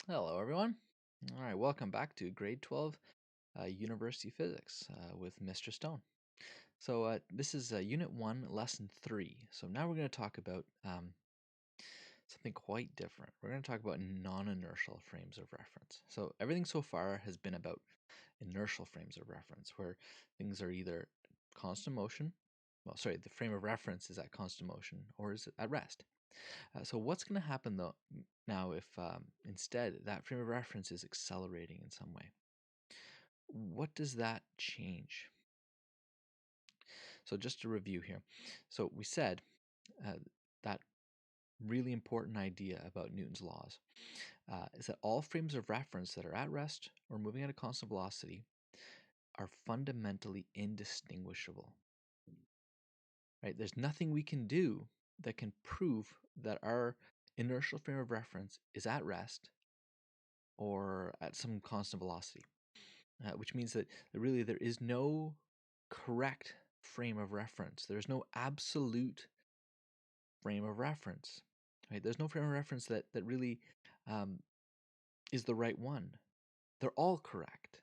Hello, everyone. All right, welcome back to grade 12 University Physics with Mr. Stone. So, this is Unit 1, Lesson 3. So, now we're going to talk about something quite different. We're going to talk about non inertial frames of reference. So, everything so far has been about inertial frames of reference, where things are either constant motion, the frame of reference is at constant motion or is at rest. So what's going to happen though now if instead that frame of reference is accelerating in some way? What does that change? So just to review here. So we said that really important idea about Newton's laws is that all frames of reference that are at rest or moving at a constant velocity are fundamentally indistinguishable. Right? There's nothing we can do that can prove that our inertial frame of reference is at rest or at some constant velocity, which means that really there is no correct frame of reference. There's no absolute frame of reference, right? There's no frame of reference that really is the right one. They're all correct.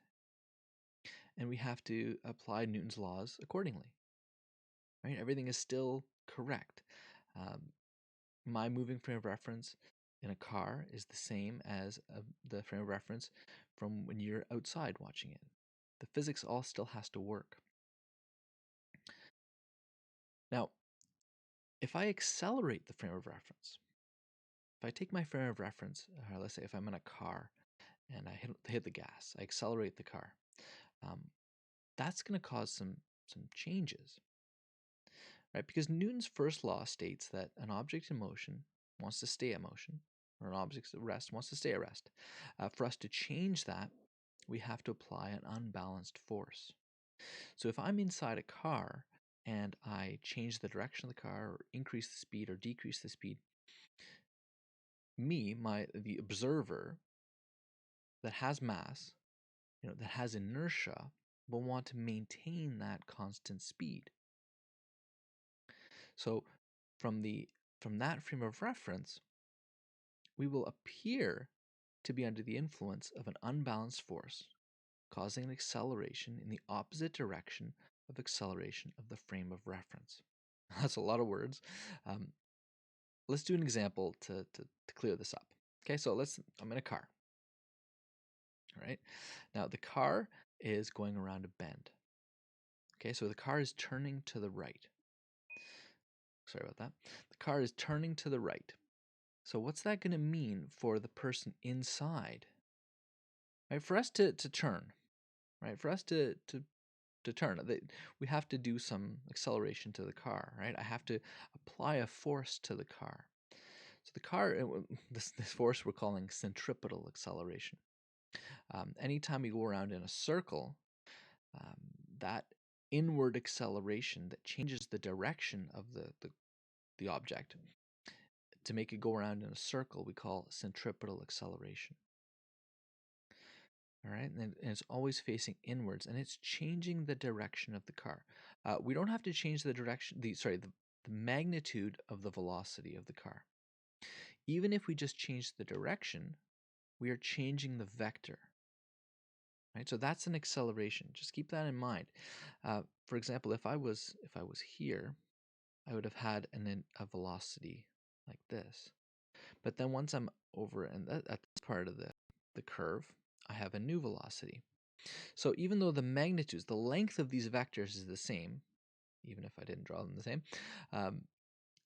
And we have to apply Newton's laws accordingly, right? Everything is still correct. My moving frame of reference in a car is the same as the frame of reference from when you're outside watching it. The physics all still has to work. Now, if I accelerate the frame of reference, if I take my frame of reference, let's say if I'm in a car and I hit the gas, I accelerate the car, that's going to cause some changes, right? Because Newton's first law states that an object in motion wants to stay at motion, or an object at rest wants to stay at rest. For us to change that, we have to apply an unbalanced force. So if I'm inside a car and I change the direction of the car or increase the speed or decrease the speed, the observer that has mass, that has inertia, will want to maintain that constant speed. So from that frame of reference, we will appear to be under the influence of an unbalanced force, causing an acceleration in the opposite direction of acceleration of the frame of reference. That's a lot of words. Let's do an example to clear this up. Okay, so I'm in a car. All right, now the car is going around a bend. Okay, so the car is turning to the right. Sorry about that. The car is turning to the right. So what's that going to mean for the person inside? Right, for us to turn, right? For us to turn, we have to do some acceleration to the car, right? I have to apply a force to the car. So the car, this force we're calling centripetal acceleration. Anytime we go around in a circle, that inward acceleration that changes the direction of the object to make it go around in a circle, we call centripetal acceleration. All right, and it's always facing inwards, and it's changing the direction of the car. We don't have to change the direction, the magnitude of the velocity of the car. Even if we just change the direction, we are changing the vector. Right, so that's an acceleration. Just keep that in mind. For example, if I was here, I would have had a velocity like this. But then once I'm over and at this part of the curve, I have a new velocity. So even though the magnitudes, the length of these vectors is the same, even if I didn't draw them the same,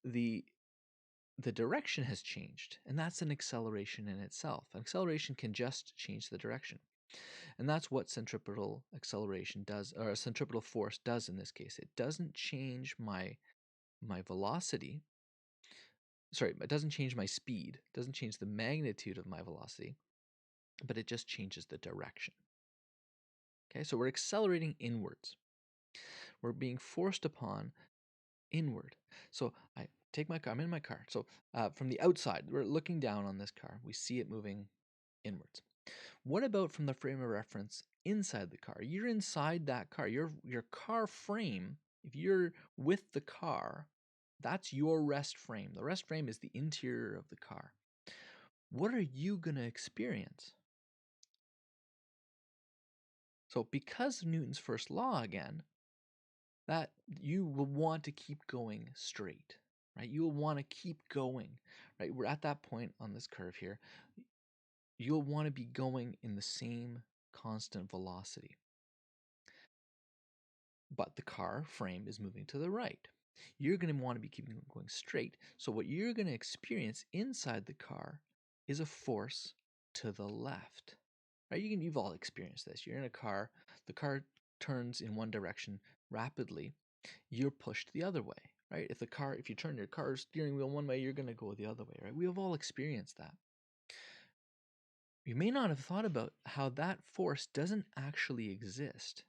the direction has changed, and that's an acceleration in itself. An acceleration can just change the direction. And that's what centripetal acceleration does, or a centripetal force does in this case. It doesn't change my velocity. Sorry, it doesn't change my speed. It doesn't change the magnitude of my velocity, but it just changes the direction. Okay, so we're accelerating inwards. We're being forced upon inward. So I take my car, I'm in my car. So from the outside, we're looking down on this car. We see it moving inwards. What about from the frame of reference inside the car? You're inside that car. Your car frame, if you're with the car, that's your rest frame. The rest frame is the interior of the car. what are you going to experience? So because of Newton's first law again, that you will want to keep going straight, right? You will want to keep going, right? We're at that point on this curve here. You'll want to be going in the same constant velocity. But the car frame is moving to the right. You're going to want to be keeping going straight. So what you're going to experience inside the car is a force to the left. Right? You've all experienced this. You're in a car, the car turns in one direction rapidly, you're pushed the other way, right? If you turn your car's steering wheel one way, you're going to go the other way, right? We have all experienced that. You may not have thought about how that force doesn't actually exist.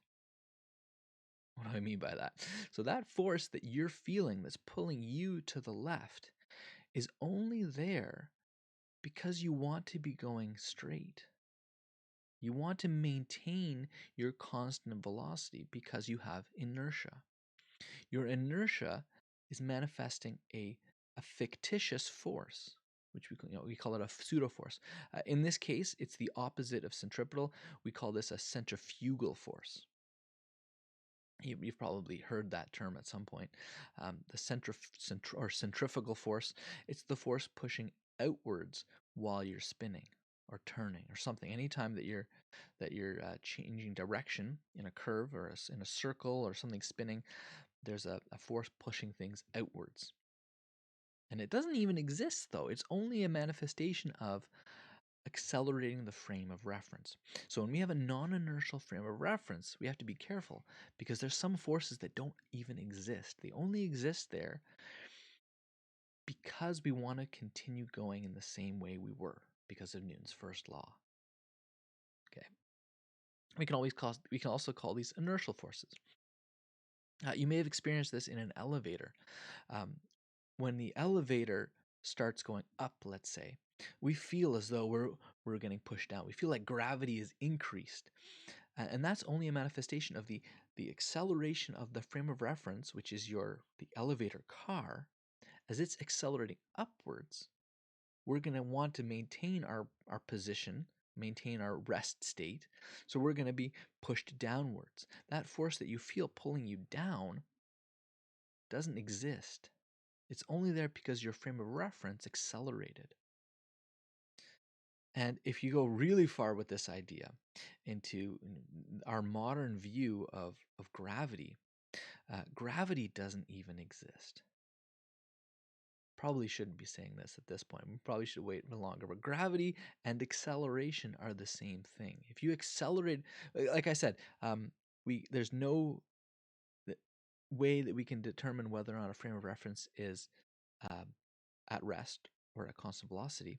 What do I mean by that? So that force that you're feeling that's pulling you to the left is only there because you want to be going straight. You want to maintain your constant velocity because you have inertia. Your inertia is manifesting a fictitious force, which we call it a pseudo force. In this case, it's the opposite of centripetal. We call this a centrifugal force. You've probably heard that term at some point. The centrifugal force, it's the force pushing outwards while you're spinning or turning or something. Anytime that you're changing direction in a curve or in a circle or something spinning, there's a force pushing things outwards. And it doesn't even exist, though. It's only a manifestation of accelerating the frame of reference. So when we have a non-inertial frame of reference, we have to be careful because there's some forces that don't even exist. They only exist there because we want to continue going in the same way we were because of Newton's first law. Okay. We can also call these inertial forces. You may have experienced this in an elevator. When the elevator starts going up, let's say, we feel as though we're getting pushed down. We feel like gravity is increased. And that's only a manifestation of the acceleration of the frame of reference, which is the elevator car. As it's accelerating upwards, we're going to want to maintain our position, maintain our rest state. So we're going to be pushed downwards. That force that you feel pulling you down doesn't exist. It's only there because your frame of reference accelerated. And if you go really far with this idea into our modern view of gravity, gravity doesn't even exist. Probably shouldn't be saying this at this point. We probably should wait a little longer. But gravity and acceleration are the same thing. If you accelerate, like I said, there's no way that we can determine whether or not a frame of reference is at rest or at constant velocity.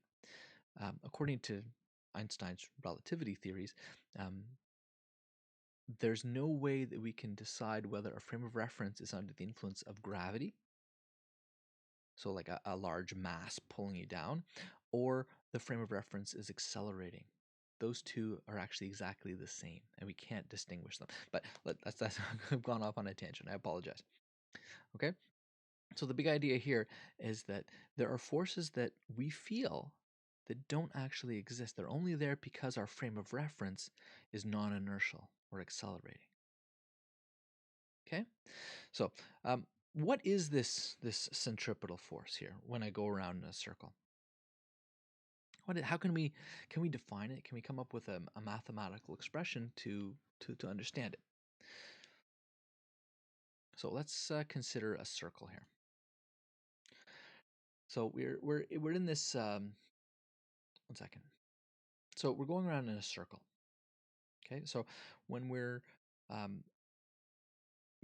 According to Einstein's relativity theories, there's no way that we can decide whether a frame of reference is under the influence of gravity, so like a large mass pulling you down, or the frame of reference is accelerating. Those two are actually exactly the same, and we can't distinguish them. But that's I've gone off on a tangent. I apologize. Okay? So the big idea here is that there are forces that we feel that don't actually exist. They're only there because our frame of reference is non-inertial or accelerating. Okay? So what is this centripetal force here when I go around in a circle? How can we define it? Can we come up with a mathematical expression to understand it? So let's consider a circle here. So we're in this. One second. So we're going around in a circle. Okay. So when we're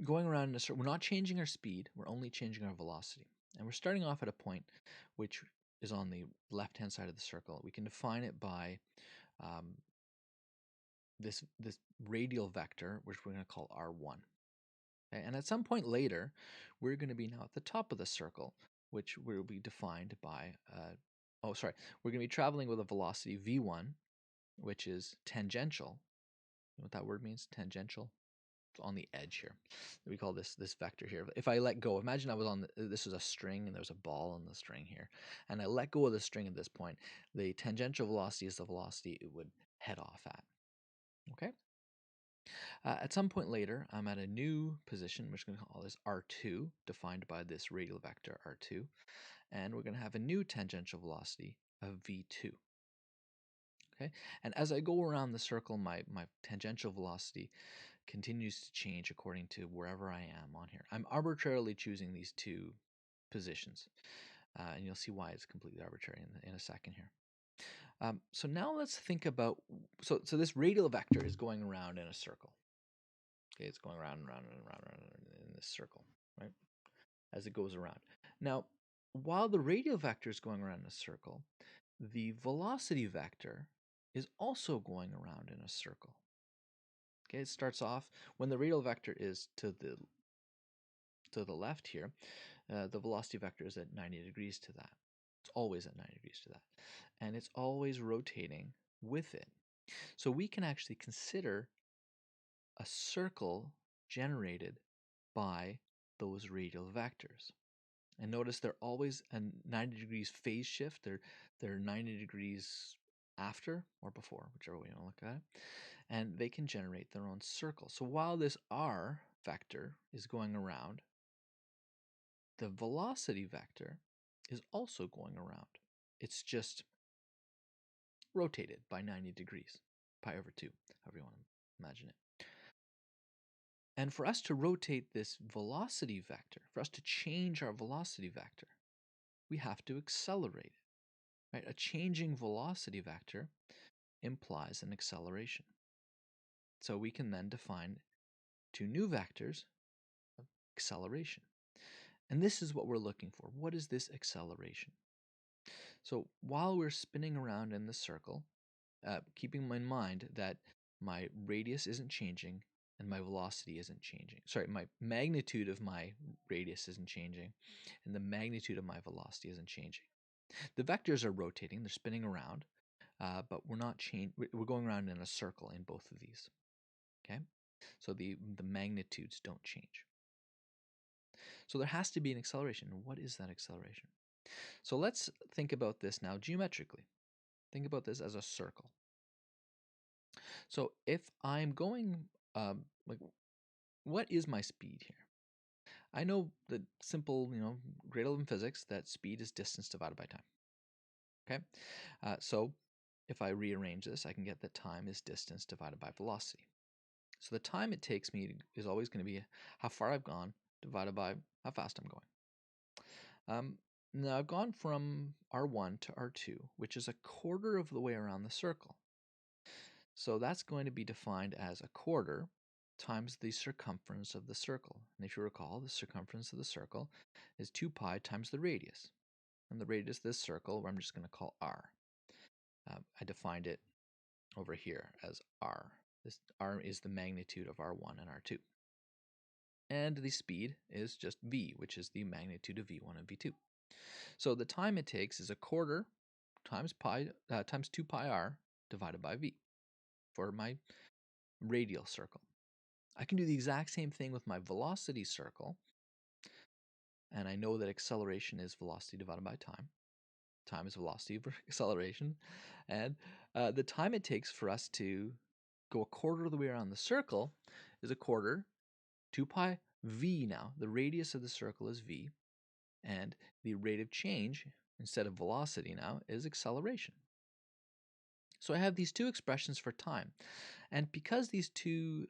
going around in a circle, we're not changing our speed. We're only changing our velocity, and we're starting off at a point which is on the left-hand side of the circle. We can define it by this radial vector, which we're going to call R1. Okay? And at some point later, we're going to be now at the top of the circle, which will be defined by, we're going to be traveling with a velocity V1, which is tangential. You know what that word means? Tangential. on the edge here. We call this vector here. If I let go, imagine I was on this is a string and there's a ball on the string here, and I let go of the string at this point. The tangential velocity is the velocity it would head off at. Okay. At some point later, I'm at a new position, which we're going to call this R2, defined by this radial vector R2, and we're going to have a new tangential velocity of V2. Okay, and as I go around the circle, my tangential velocity continues to change according to wherever I am on here. I'm arbitrarily choosing these two positions, and you'll see why it's completely arbitrary in a second here. So now let's think about, so this radial vector is going around in a circle. Okay, it's going around and around and around and around in this circle, right, as it goes around. Now, while the radial vector is going around in a circle, the velocity vector is also going around in a circle. Okay, it starts off when the radial vector is to the left here, the velocity vector is at 90 degrees to that. It's always at 90 degrees to that. And it's always rotating with it. So we can actually consider a circle generated by those radial vectors. And notice they're always a 90 degrees phase shift. They're 90 degrees after or before, whichever way you want to look at it. And they can generate their own circle. So while this r vector is going around, the velocity vector is also going around. It's just rotated by 90 degrees, pi over 2, however you want to imagine it. And for us to rotate this velocity vector, for us to change our velocity vector, we have to accelerate it. Right? A changing velocity vector implies an acceleration. So we can then define two new vectors of acceleration. And this is what we're looking for. What is this acceleration? So while we're spinning around in the circle, keeping in mind that my radius isn't changing and my velocity isn't changing. Sorry, my magnitude of my radius isn't changing and the magnitude of my velocity isn't changing. The vectors are rotating, they're spinning around, but we're not we're going around in a circle in both of these. Okay? So the magnitudes don't change. So there has to be an acceleration. What is that acceleration? So let's think about this now geometrically. Think about this as a circle. So if I'm going, like, what is my speed here? I know the simple, grade 11 physics, that speed is distance divided by time. Okay, so if I rearrange this, I can get that time is distance divided by velocity. So the time it takes me is always going to be how far I've gone divided by how fast I'm going. Now I've gone from R1 to R2, which is a quarter of the way around the circle. So that's going to be defined as a quarter times the circumference of the circle. And if you recall, the circumference of the circle is 2 pi times the radius. And the radius of this circle, I'm just going to call r. I defined it over here as r. This r is the magnitude of r1 and r2. And the speed is just v, which is the magnitude of v1 and v2. So the time it takes is a quarter times 2 pi r divided by v for my radial circle. I can do the exact same thing with my velocity circle, and I know that acceleration is velocity divided by time. Time is velocity over acceleration, and the time it takes for us to go a quarter of the way around the circle is a quarter, 2 pi v now. The radius of the circle is v, and the rate of change, instead of velocity now, is acceleration. So I have these two expressions for time, and because these two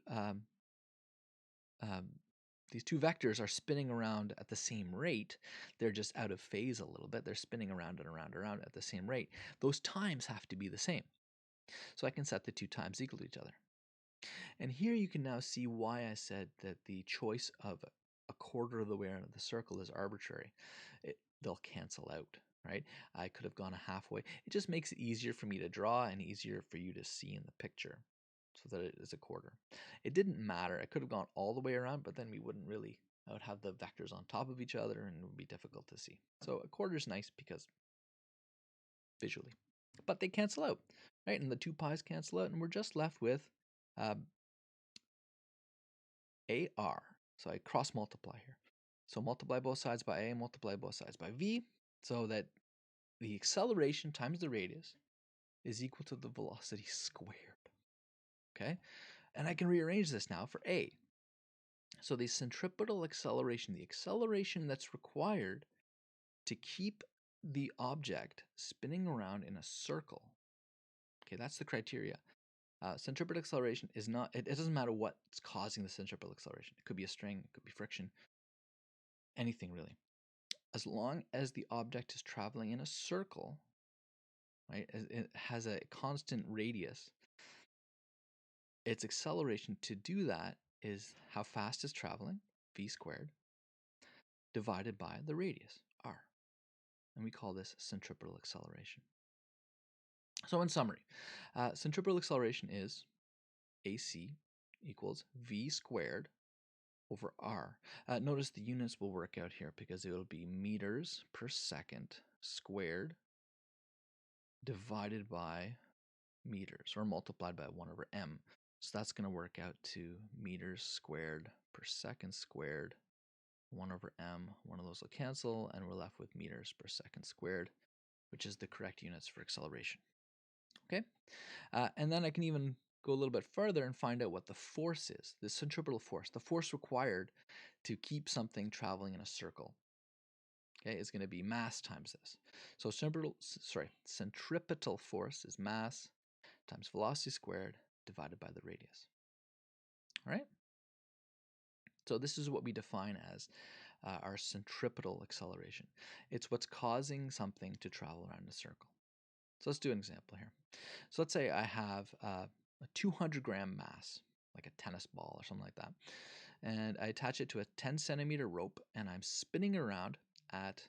vectors are spinning around at the same rate, they're just out of phase a little bit. They're spinning around and around and around at the same rate. Those times have to be the same. So I can set the two times equal to each other. And here you can now see why I said that the choice of a quarter of the way around the circle is arbitrary. They'll cancel out, right? I could have gone a halfway. It just makes it easier for me to draw and easier for you to see in the picture, so that it is a quarter. It didn't matter. I could have gone all the way around, but then I would have the vectors on top of each other and it would be difficult to see. So a quarter is nice because visually, but they cancel out, right? And the two pi's cancel out and we're just left with AR. So I cross multiply here. So multiply both sides by A, multiply both sides by V, so that the acceleration times the radius is equal to the velocity squared. Okay? And I can rearrange this now for A. So the centripetal acceleration, the acceleration that's required to keep the object spinning around in a circle. Okay, that's the criteria. Centripetal acceleration is not, it doesn't matter what's causing the centripetal acceleration. It could be a string, it could be friction, anything really. As long as the object is traveling in a circle, right, it has a constant radius, its acceleration to do that is how fast it's traveling, v squared, divided by the radius, r. And we call this centripetal acceleration. So in summary, centripetal acceleration is AC equals v squared over r. Notice the units will work out here because it will be meters per second squared divided by meters, or multiplied by 1 over m. So that's going to work out to meters squared per second squared, 1 over m. One of those will cancel, and we're left with meters per second squared, which is the correct units for acceleration. Okay, and then I can even go a little bit further and find out what the force is, the centripetal force, the force required to keep something traveling in a circle. Okay, is going to be mass times this. So centripetal force is mass times velocity squared divided by the radius. All right? So this is what we define as our centripetal acceleration. It's what's causing something to travel around a circle. So let's do an example here. So let's say I have a 200-gram mass, like a tennis ball or something like that, and I attach it to a 10-centimeter rope, and I'm spinning around at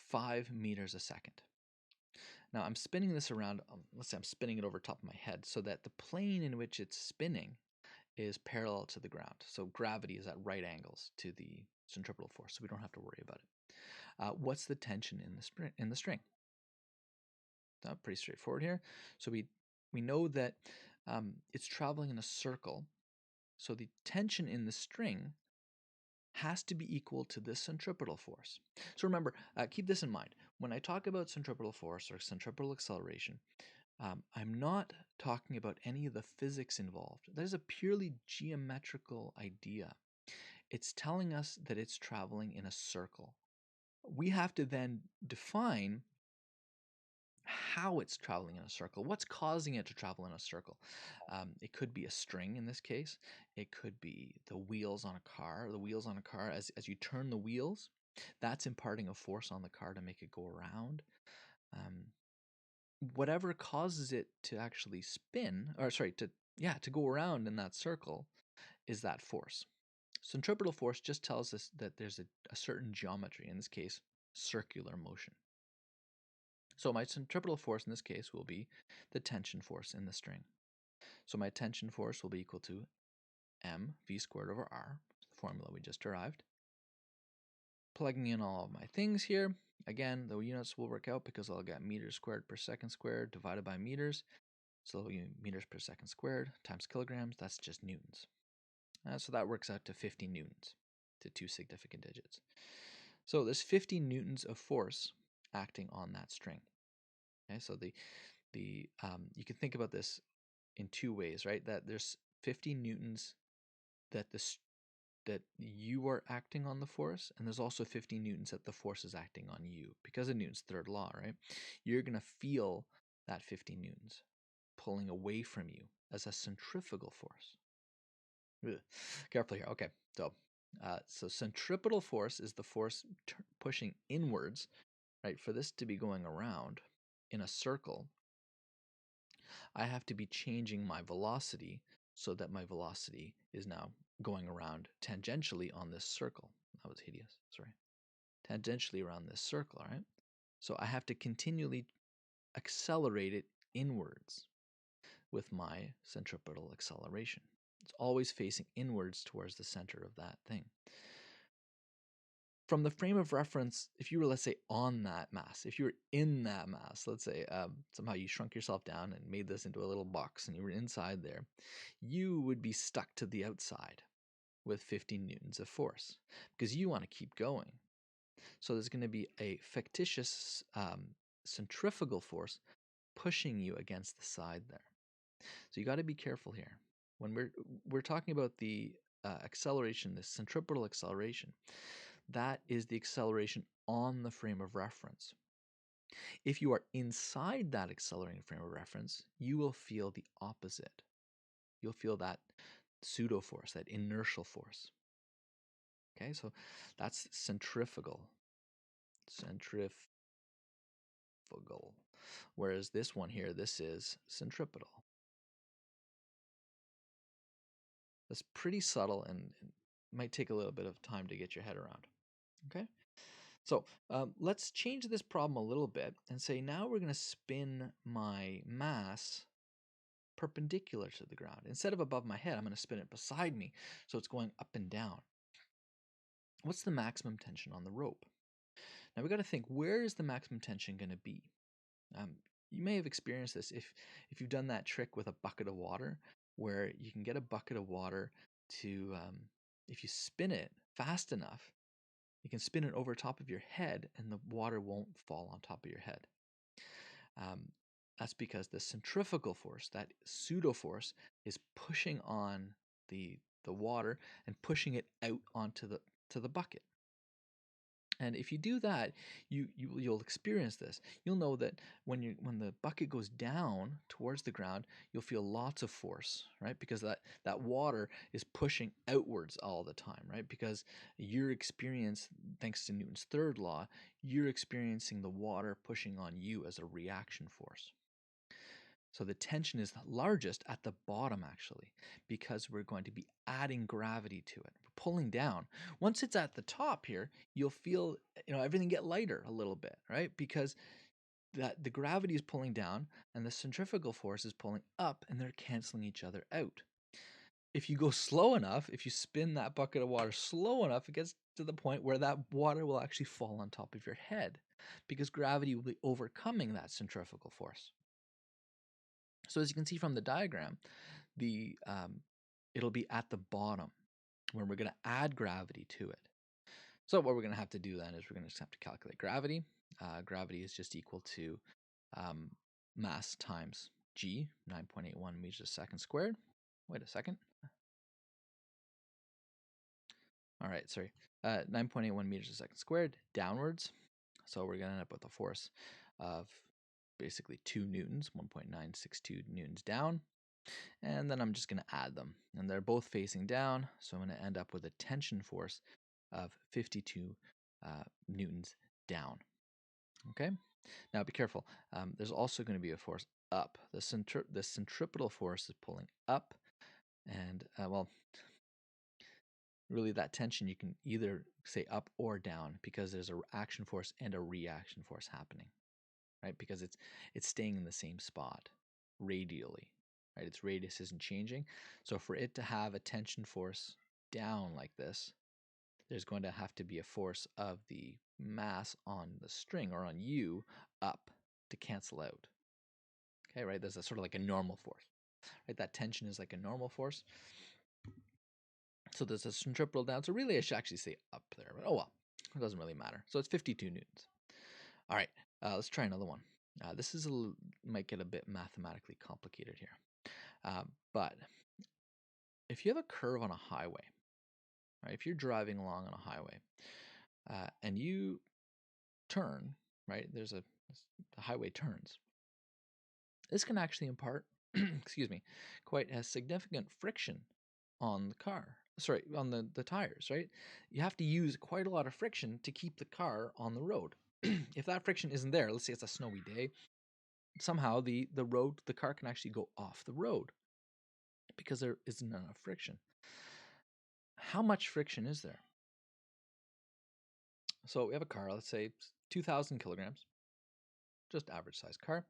5 meters a second. Now I'm spinning this around, let's say I'm spinning it over top of my head, so that the plane in which it's spinning is parallel to the ground. So gravity is at right angles to the centripetal force, so we don't have to worry about it. What's the tension in the string? Pretty straightforward here. So we know that it's traveling in a circle, so the tension in the string has to be equal to this centripetal force. So remember, keep this in mind. When I talk about centripetal force or centripetal acceleration, I'm not talking about any of the physics involved. That is a purely geometrical idea. It's telling us that it's traveling in a circle. We have to then define how it's traveling in a circle. What's causing it to travel in a circle? It could be a string in this case. It could be the wheels on a car. The wheels on a car, as you turn the wheels, that's imparting a force on the car to make it go around. Whatever causes it to actually spin, or sorry, to go around in that circle is that force. Centripetal force just tells us that there's a certain geometry, in this case, circular motion. So my centripetal force in this case will be the tension force in the string. So my tension force will be equal to mv squared over r, the formula we just derived. Plugging in all of my things here, again, the units will work out because I'll get meters squared per second squared divided by meters. So meters per second squared times kilograms, that's just newtons. So that works out to 50 newtons, to 2 significant digits. So there's 50 newtons of force acting on that string. Okay, so you can think about this in two ways, right? That there's 50 newtons that you are acting on the force, and there's also 50 newtons that the force is acting on you. Because of Newton's third law, right? You're going to feel that 50 newtons pulling away from you as a centrifugal force. Ugh. Careful here. Okay, so centripetal force is the force pushing inwards, right? For this to be going around in a circle, I have to be changing my velocity so that my velocity is now going around tangentially on this circle. That was hideous, sorry. Tangentially around this circle, all right? So I have to continually accelerate it inwards with my centripetal acceleration. It's always facing inwards towards the center of that thing. From the frame of reference, if you were, let's say, on that mass, if you were in that mass, let's say somehow you shrunk yourself down and made this into a little box and you were inside there, you would be stuck to the outside. with 50 newtons of force because you want to keep going. So there's going to be a fictitious centrifugal force pushing you against the side there. So you got to be careful here. When we're talking about the acceleration, the centripetal acceleration, that is the acceleration on the frame of reference. If you are inside that accelerating frame of reference, you will feel the opposite. You'll feel that pseudo force, that inertial force. Okay, so that's centrifugal. Centrifugal. Whereas this one here, this is centripetal. That's pretty subtle and might take a little bit of time to get your head around. Okay, so let's change this problem a little bit and say now we're going to spin my mass perpendicular to the ground. Instead of above my head, I'm going to spin it beside me, so it's going up and down. What's the maximum tension on the rope? Now we got to think, where is the maximum tension going to be? You may have experienced this if you've done that trick with a bucket of water, where you can get a bucket of water to, if you spin it fast enough, you can spin it over top of your head and the water won't fall on top of your head. That's because the centrifugal force, that pseudo force, is pushing on the water and pushing it out onto the bucket. And if you do that, you'll experience this. You'll know that when the bucket goes down towards the ground, you'll feel lots of force, right? Because that water is pushing outwards all the time, right? Because your experience, thanks to Newton's third law, you're experiencing the water pushing on you as a reaction force. So the tension is largest at the bottom, actually, because we're going to be adding gravity to it. We're pulling down. Once it's at the top here, you'll feel everything get lighter a little bit, right? Because the gravity is pulling down and the centrifugal force is pulling up, and they're canceling each other out. If you go slow enough, if you spin that bucket of water slow enough, it gets to the point where that water will actually fall on top of your head because gravity will be overcoming that centrifugal force. So as you can see from the diagram, it'll be at the bottom where we're going to add gravity to it. So what we're going to have to do then is we're going to just have to calculate gravity. Gravity is just equal to mass times g, 9.81 meters a second squared. Wait a second. All right, sorry. 9.81 meters a second squared downwards. So we're going to end up with a force of basically 2 newtons, 1.962 newtons down. And then I'm just going to add them. And they're both facing down, so I'm going to end up with a tension force of 52 newtons down. Okay? Now be careful. There's also going to be a force up. The centripetal force is pulling up. And, really that tension you can either say up or down because there's a action force and a reaction force happening. Right? Because it's staying in the same spot radially. Right? Its radius isn't changing. So for it to have a tension force down like this, there's going to have to be a force of the mass on the string or on you up to cancel out. Okay, right? There's a sort of like a normal force. Right? That tension is like a normal force. So there's a centripetal down. So really I should actually say up there. But oh well, it doesn't really matter. So it's 52 newtons. All right, let's try another one. This is might get a bit mathematically complicated here. But if you have a curve on a highway, right, if you're driving along on a highway and you turn, right, the highway turns. This can actually impart, excuse me, quite a significant friction on the car. Sorry, on the tires, right? You have to use quite a lot of friction to keep the car on the road. If that friction isn't there, let's say it's a snowy day, somehow the car can actually go off the road because there isn't enough friction. How much friction is there? So we have a car, let's say 2,000 kilograms, just average size car.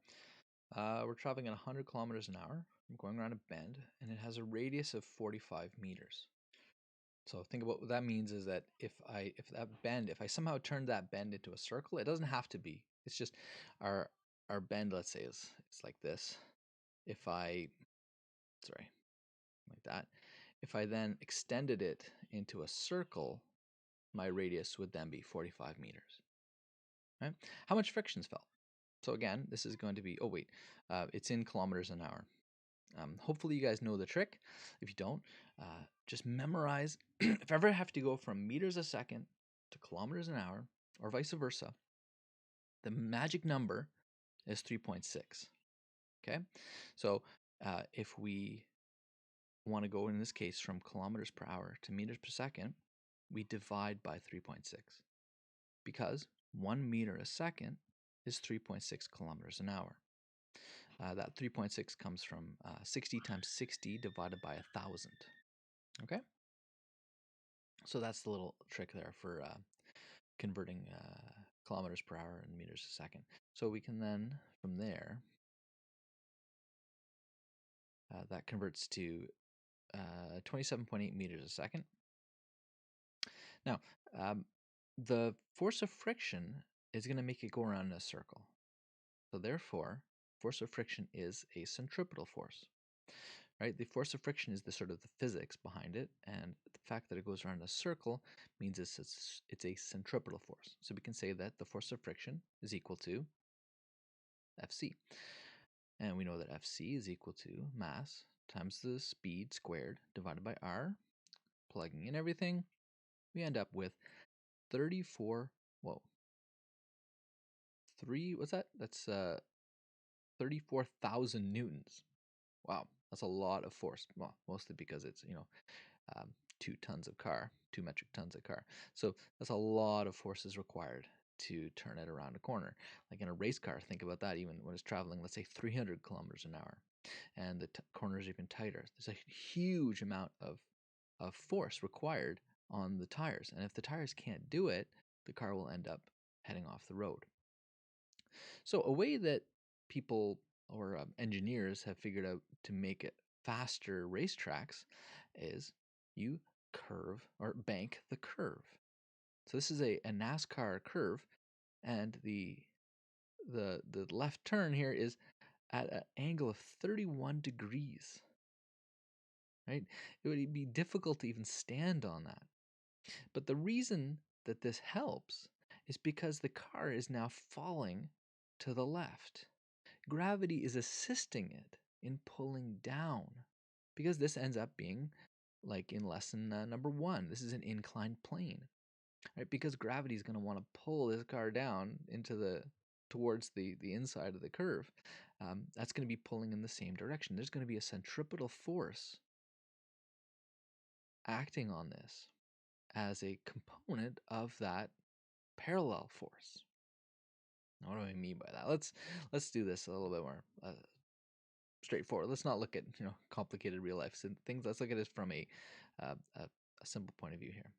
We're traveling at 100 kilometers an hour. I'm going around a bend, and it has a radius of 45 meters. So think about what that means is that if I somehow turned that bend into a circle, it doesn't have to be. It's just our bend, let's say, it's like this. Like that. if I then extended it into a circle, my radius would then be 45 meters. Right? How much friction is felt? So again, this is going to be, it's in kilometers an hour. Hopefully you guys know the trick. If you don't, just memorize. If I ever have to go from meters a second to kilometers an hour, or vice versa, the magic number is 3.6. Okay? So if we want to go, in this case, from kilometers per hour to meters per second, we divide by 3.6, because 1 meter a second is 3.6 kilometers an hour. That 3.6 comes from 60 times 60 divided by 1,000. Okay? So that's the little trick there for converting kilometers per hour and meters a second. So we can then, from there, that converts to 27.8 meters a second. Now, the force of friction is going to make it go around in a circle. So therefore, force of friction is a centripetal force. Right? The force of friction is the sort of the physics behind it, and the fact that it goes around a circle means it's a centripetal force. So we can say that the force of friction is equal to Fc. And we know that Fc is equal to mass times the speed squared divided by r. Plugging in everything, we end up with 34,000 newtons. Wow, that's a lot of force. Well, mostly because it's, 2 metric tons of car. So that's a lot of forces required to turn it around a corner. Like in a race car, think about that, even when it's traveling, let's say 300 kilometers an hour, and the corner is even tighter. There's a huge amount of force required on the tires. And if the tires can't do it, the car will end up heading off the road. So a way that people or engineers have figured out to make it faster racetracks is you curve or bank the curve. So this is a NASCAR curve, and the left turn here is at an angle of 31 degrees. Right? It would be difficult to even stand on that. But the reason that this helps is because the car is now falling to the left. Gravity is assisting it in pulling down, because this ends up being like in lesson number 1. This is an inclined plane, right? Because gravity is going to want to pull this car down towards the inside of the curve. That's going to be pulling in the same direction. There's going to be a centripetal force acting on this as a component of that parallel force. Now, what do I mean by that? Let's do this a little bit more straightforward. Let's not look at complicated real life things. Let's look at it from a simple point of view here.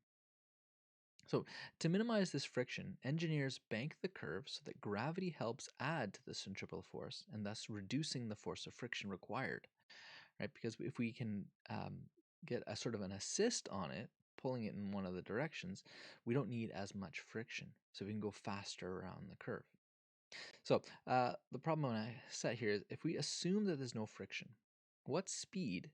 So to minimize this friction, engineers bank the curve so that gravity helps add to the centripetal force, and thus reducing the force of friction required. Right? Because if we can get a sort of an assist on it, pulling it in one of the directions, we don't need as much friction, so we can go faster around the curve. So the problem I set here is, if we assume that there's no friction, what speed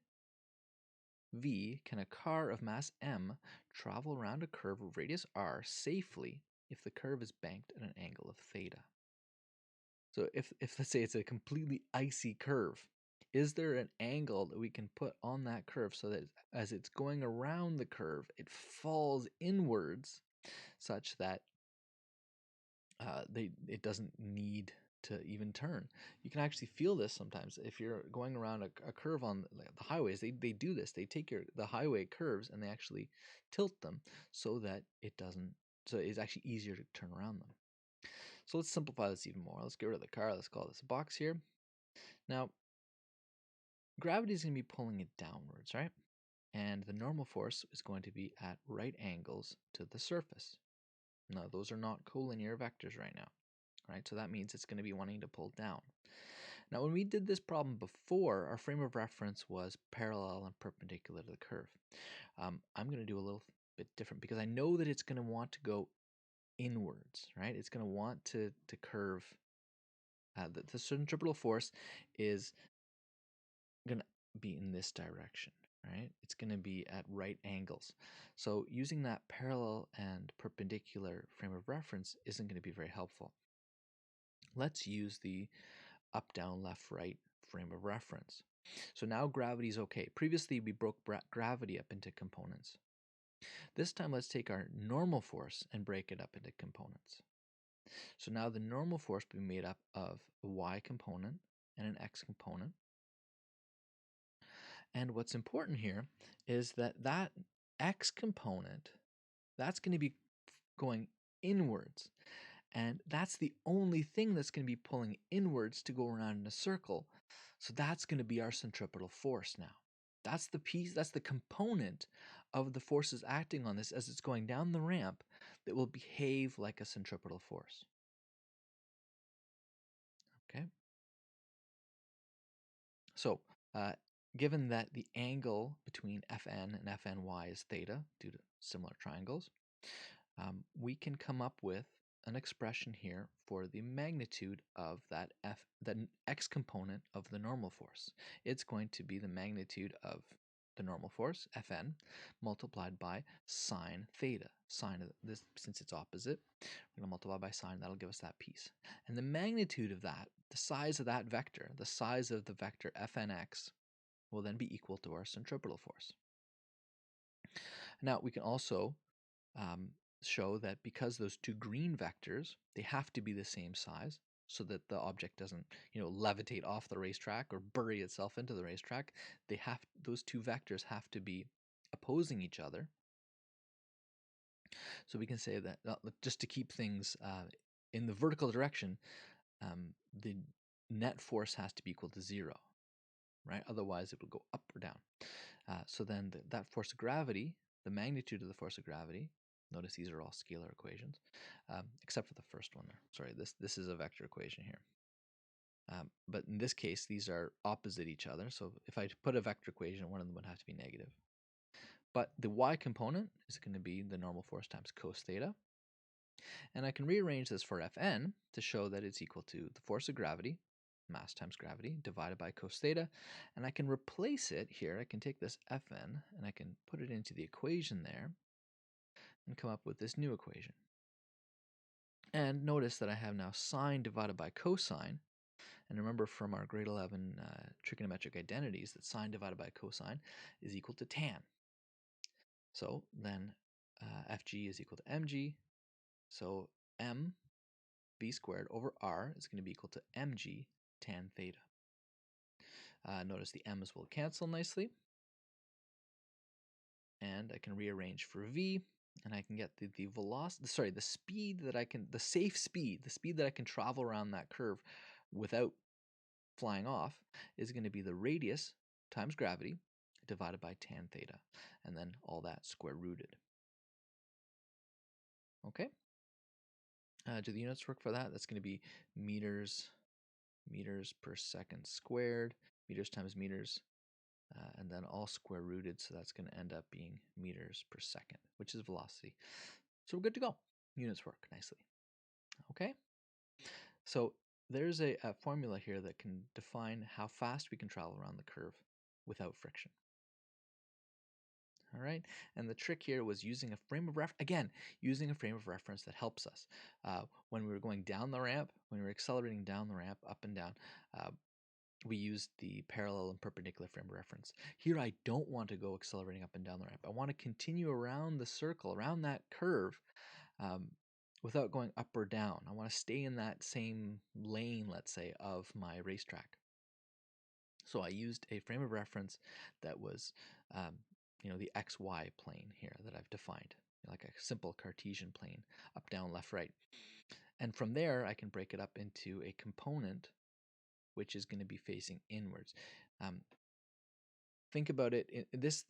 v can a car of mass m travel around a curve of radius r safely if the curve is banked at an angle of theta? So if let's say it's a completely icy curve, is there an angle that we can put on that curve so that as it's going around the curve, it falls inwards such that it doesn't need to even turn? You can actually feel this sometimes if you're going around a curve on the highways. They do this. They take the highway curves and they actually tilt them so that it's actually easier to turn around them. So let's simplify this even more. Let's get rid of the car. Let's call this a box here. Now, gravity is going to be pulling it downwards, right? And the normal force is going to be at right angles to the surface. Now, those are not collinear vectors right now, right? So that means it's going to be wanting to pull down. Now, when we did this problem before, our frame of reference was parallel and perpendicular to the curve. I'm going to do a little bit different because I know that it's going to want to go inwards, right? It's going to want to curve. The centripetal force is going to be in this direction. right? It's going to be at right angles. So using that parallel and perpendicular frame of reference isn't going to be very helpful. Let's use the up, down, left, right frame of reference. So now gravity is okay. Previously, we broke gravity up into components. This time, let's take our normal force and break it up into components. So now the normal force will be made up of a y component and an x component. And what's important here is that that x component, that's going to be going inwards. And that's the only thing that's going to be pulling inwards to go around in a circle. So that's going to be our centripetal force now. That's the piece, that's the component of the forces acting on this as it's going down the ramp that will behave like a centripetal force. Okay? So, given that the angle between Fn and Fny is theta due to similar triangles, we can come up with an expression here for the magnitude of the x component of the normal force. It's going to be the magnitude of the normal force, Fn, multiplied by sine theta. Sine of this, since it's opposite, we're going to multiply by sine, that'll give us that piece. And the magnitude of that, the size of that vector, the size of the vector Fnx, will then be equal to our centripetal force. Now, we can also show that because those two green vectors, they have to be the same size so that the object doesn't, levitate off the racetrack or bury itself into the racetrack. Those two vectors have to be opposing each other. So we can say that just to keep things in the vertical direction, the net force has to be equal to 0, right? Otherwise, it will go up or down. So then that force of gravity, the magnitude of the force of gravity, notice these are all scalar equations, except for the first one there. Sorry, this is a vector equation here. But in this case, these are opposite each other. So if I put a vector equation, one of them would have to be negative. But the y component is going to be the normal force times cos theta. And I can rearrange this for Fn to show that it's equal to the force of gravity, mass times gravity, divided by cos theta. And I can replace it here. I can take this Fn and I can put it into the equation there and come up with this new equation. And notice that I have now sine divided by cosine. And remember from our grade 11 trigonometric identities that sine divided by cosine is equal to tan. So then Fg is equal to mg. So m v squared over r is going to be equal to mg tan theta. Notice the m's will cancel nicely. And I can rearrange for v, and I can get the velocity, sorry, the speed that I can, the safe speed, the speed that I can travel around that curve without flying off is going to be the radius times gravity divided by tan theta, and then all that square rooted. Okay? Do the units work for that? That's going to be meters per second squared, meters times meters, and then all square rooted, so that's going to end up being meters per second, which is velocity. So we're good to go. Units work nicely. Okay? So there's a formula here that can define how fast we can travel around the curve without friction. All right, and the trick here was using a frame of reference, again, using a frame of reference that helps us. When we were going down the ramp, when we were accelerating down the ramp, up and down, we used the parallel and perpendicular frame of reference. Here I don't want to go accelerating up and down the ramp. I want to continue around the circle, around that curve, without going up or down. I want to stay in that same lane, let's say, of my racetrack. So I used a frame of reference that was the XY plane here that I've defined, like a simple Cartesian plane, up, down, left, right. And from there, I can break it up into a component which is going to be facing inwards. Think about it. This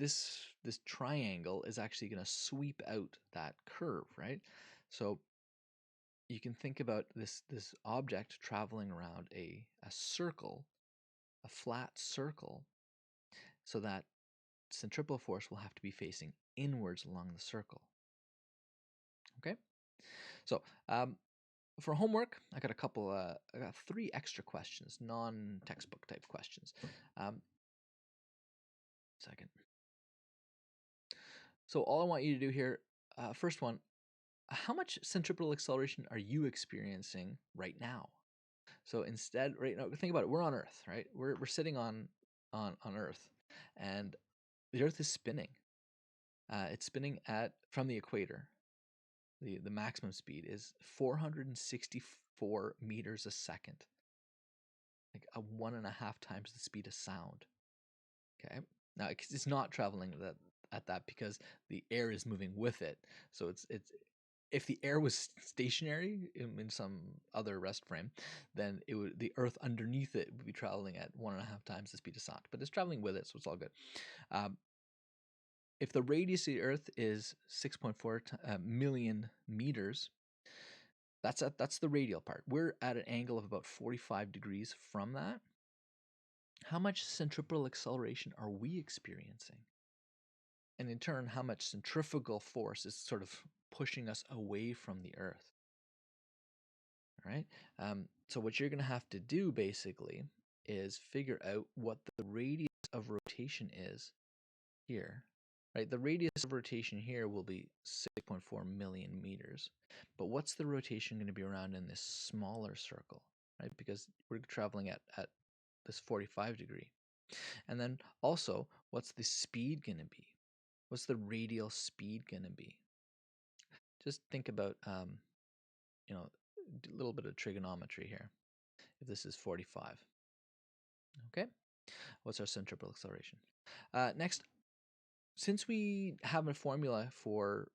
triangle is actually going to sweep out that curve, right? So you can think about this object traveling around a circle, a flat circle, so that centripetal force will have to be facing inwards along the circle. Okay, so for homework, I got I got 3 extra questions, non-textbook type questions. Second. So all I want you to do here, first one, how much centripetal acceleration are you experiencing right now? So instead, right now, think about it. We're on Earth, right? We're sitting on Earth, and the Earth is spinning. It's spinning from the equator. The maximum speed is 464 meters a second, like 1.5 times the speed of sound. Okay, now it's not traveling at that because the air is moving with it. So it's if the air was stationary in some other rest frame, then the Earth underneath it would be traveling at 1.5 times the speed of sound. But it's traveling with it, so it's all good. If the radius of the Earth is 6.4 million meters, that's the radial part. We're at an angle of about 45 degrees from that. How much centripetal acceleration are we experiencing? And in turn, how much centrifugal force is sort of pushing us away from the Earth? All right. So what you're going to have to do basically is figure out what the radius of rotation is here. Right. The radius of rotation here will be 6.4 million meters. But what's the rotation going to be around in this smaller circle? Right. Because we're traveling at this 45 degree. And then also, what's the speed going to be? What's the radial speed going to be? Just think about, a little bit of trigonometry here. If this is 45, okay, what's our centripetal acceleration? Next, since we have a formula for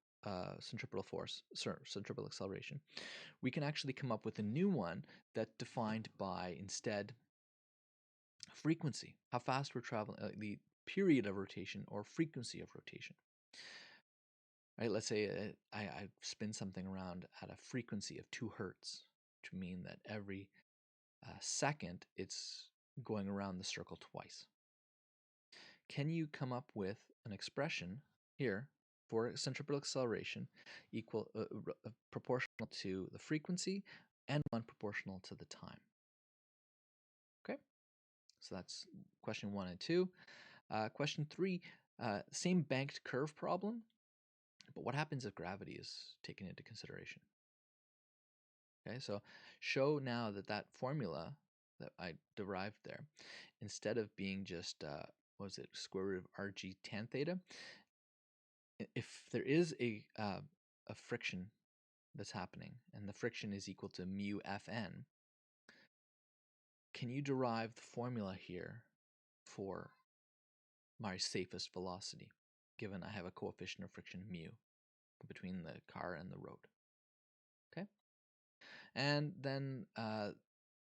centripetal acceleration, we can actually come up with a new one that's defined by instead frequency, how fast we're traveling, the period of rotation or frequency of rotation. Right, let's say I spin something around at a frequency of 2 hertz, which would mean that every second it's going around the circle twice. Can you come up with an expression here for centripetal acceleration equal proportional to the frequency and one proportional to the time? Okay, so that's question 1 and 2. Question 3, same banked curve problem, but what happens if gravity is taken into consideration? Okay, so show now that formula that I derived there, instead of being just, what was it, square root of Rg tan theta, if there is a friction that's happening, and the friction is equal to mu Fn, can you derive the formula here for my safest velocity, given I have a coefficient of friction mu between the car and the road? Okay, and then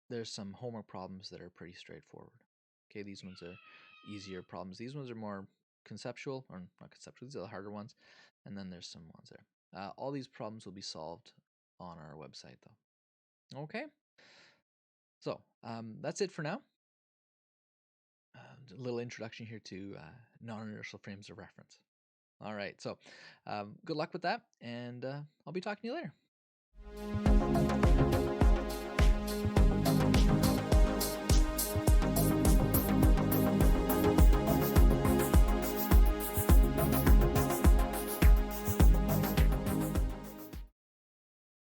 there's some homework problems that are pretty straightforward. Okay, these ones are easier problems. These ones are more conceptual, or not conceptual, these are the harder ones. And then there's some ones there. All these problems will be solved on our website though. Okay, so that's it for now. A little introduction here to non-inertial frames of reference. All right, so good luck with that, and I'll be talking to you later.